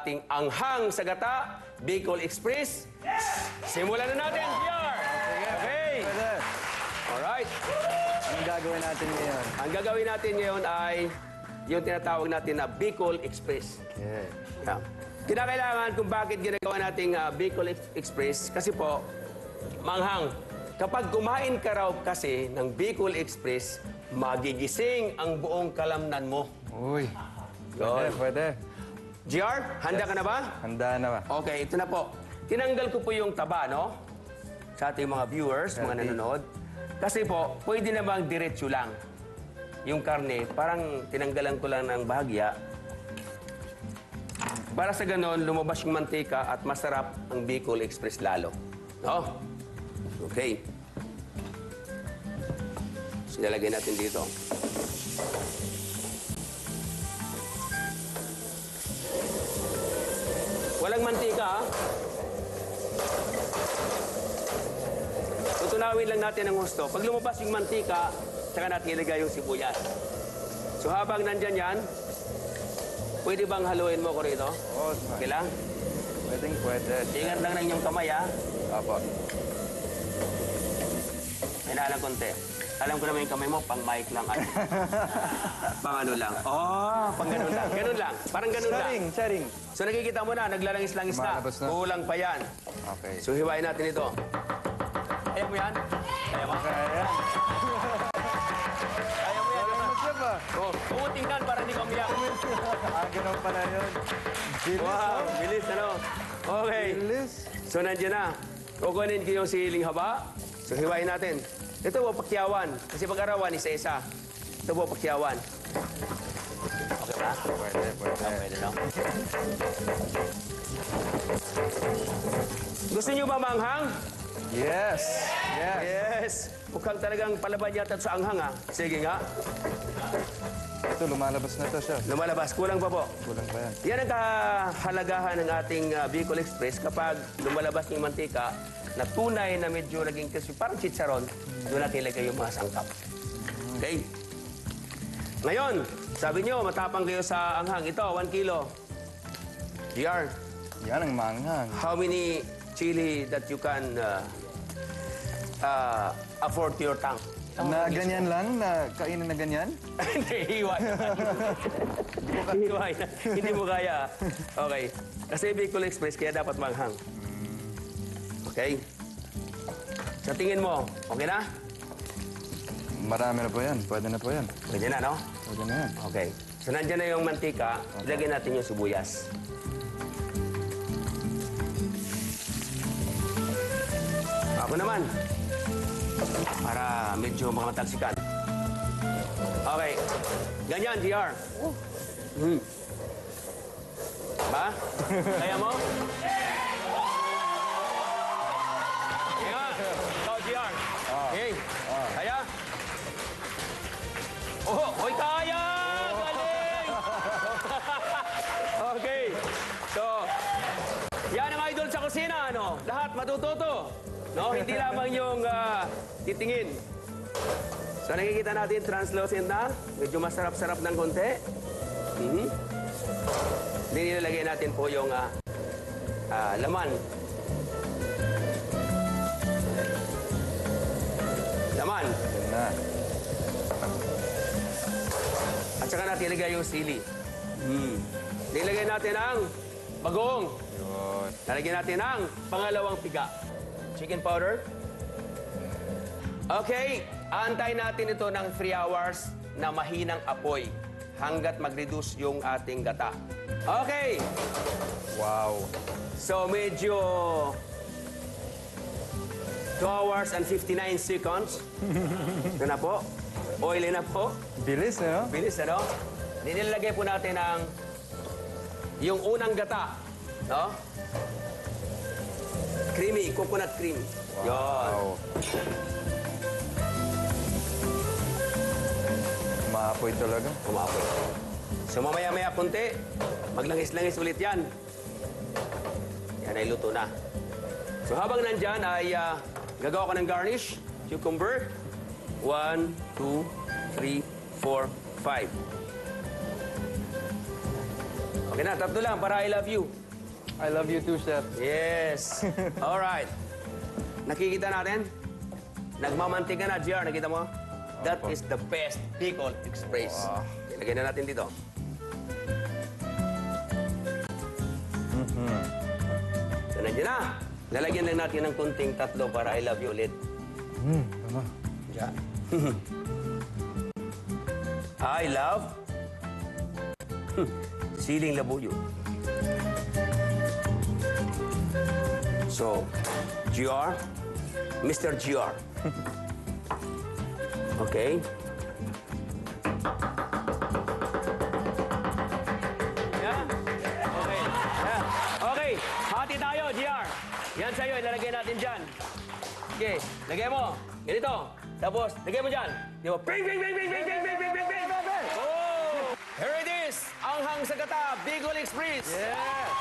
ating anghang sa gata, Bicol Express. Simulan na natin, PR! Okay. Alright. Anong gagawin natin ngayon? Ang gagawin natin ngayon ay yung tinatawag natin na Bicol Express. Okay. Yeah. Kinakailangan kung bakit ginagawa nating Bicol Express kasi po, manghang, kapag kumain ka raw kasi ng Bicol Express, magigising ang buong kalamnan mo. Uy. Yun. Pwede. GR, handa ka na ba? Handa na ba? Okay, ito na po. Tinanggal ko po yung taba, no? Sa ating mga viewers, mga nanonood. Kasi po, pwede namang diretso lang. Yung karne, parang tinanggalan ko lang ng bahagya. Para sa ganon, lumabas yung mantika at masarap ang Bicol Express lalo. No? Okay. Sinalagay natin dito. Walang mantika, ha? Tutunawin lang natin ang gusto. Pag lumabas yung mantika, saka natin ilagay yung sibuyas. So habang nandyan yan, pwede bang haluin mo ko rito? Oo, Okay lang? pwede. Ingat lang ng inyong kamay, ha? Apo. May naalang konti. Alam ko naman yung kamay mo, pang mic lang. Pang ano lang. Oh, pang ganun lang. Ganun lang. Parang ganun lang. Sharing. So nakikita mo na, naglalangis-langis na. Lumalabas na. Kulang pa yan. Okay. So hiwain natin ito. Kaya mo yan? Kaya mo? Kaya. Kaya mo yan. Masya ba? Oh, umutingnan para hindi ka umiyak. Ganun pala yun. Bilis, Wow, oh. bilis ano? Okay. Bilis. So nandiyan na. Kukunin ko yung siling haba. So hiwain natin. Ito po pakyawan. Kasi pag-arawan, isa-isa. Ito po pakyawan. Okay ba? Pwede. Pwede no? Gusto niyo ba manghang? Yes. Yes. Mukhang talagang palaban yata sa anghang, ha? Sige nga. Ito, lumalabas na to siya. Lumalabas. Kulang pa po. Kulang pa yan. Yan ang kahalagahan ng ating Bicol Express kapag lumalabas yung mantika na tunay na medyo naging crispy, parang chicharon, doon natin ilagay yung mga sangkap. Okay? Ngayon, sabi nyo, matapang kayo sa anghang. Ito, 1 kilo. GR, Yan ang manghang. how many chili that you can afford to your tongue? Na ganyan lang? Na kainin na ganyan? Hindi, hiway. Hiway na. Hindi mo kaya. Okay. Kasi Bicol Express, kaya dapat manghang. Okay? Sa tingin mo, okay na? Marami na po yan. Pwede na po yan. Pwede na, no? Pwede na yan. Okay. So, nandiyan na yung mantika. Ilagay natin yung sibuyas. Ako naman. Para medyo makamatagsikan. Okay. Ganyan, GR. Ba? Kaya mo? Kaya. Ikaw, GR. Okay. Kaya? Oh, hoy, kaya! Galing! Okay. So, yan ang idol sa kusina, ano? Lahat matututo. No? Hindi lamang yung titingin. So, nakikita natin, translucent na. Medyo masarap-sarap ng konti. Hindi nilalagay natin po yung laman. Laman. Yan na. At saka natin ilagay yung sili. Nilagay natin ang bagoong. Yun. Nalagyan natin ang pangalawang piga. Chicken powder. Okay, aantayin natin ito ng 3 hours na mahinang apoy hanggat mag-reduce yung ating gata. Okay, Wow. so medyo 2 hours and 59 seconds. Ito na po. Oily na po. Bilis, no? Bilis, ano? Nilagay po natin ang yung unang gata. No? Creamy, coconut cream. Yon. Wow. Maapoy talaga. Umapoy. So mamaya-maya kunti, maglangis-langis ulit yan. Yan ay luto na. So habang nandyan ay gagawa ko ng garnish. Cucumber. 1, 2, 3, 4, 5. Okay Yan na, tatlo lang para I love you. I love you too, Chef. Yes. Alright. Nakikita natin? Nagmamantika na, GR. Nakita mo? That is the best Bicol Express. Wow. Ilagay na natin dito. So, nandiyan na. Lalagyan lang natin ng kunting tatlo para I love you ulit. Tama. Diyan. I love Siling Labuyo. So, GR, Mr. GR. Okay. Yeah. Okay. Yeah. Okay. Hati tayo, GR. Yan sa'yo, ilalagay natin dyan. Okay. Lagay mo. Ganito. Tapos, lagay mo dyan. Di ba? Bing, bing, bing, bing, bing, bing, bing, bing, bing, bing, bing. Oh! Here it is. Anghang sa Gata, Bicol Express. Yeah!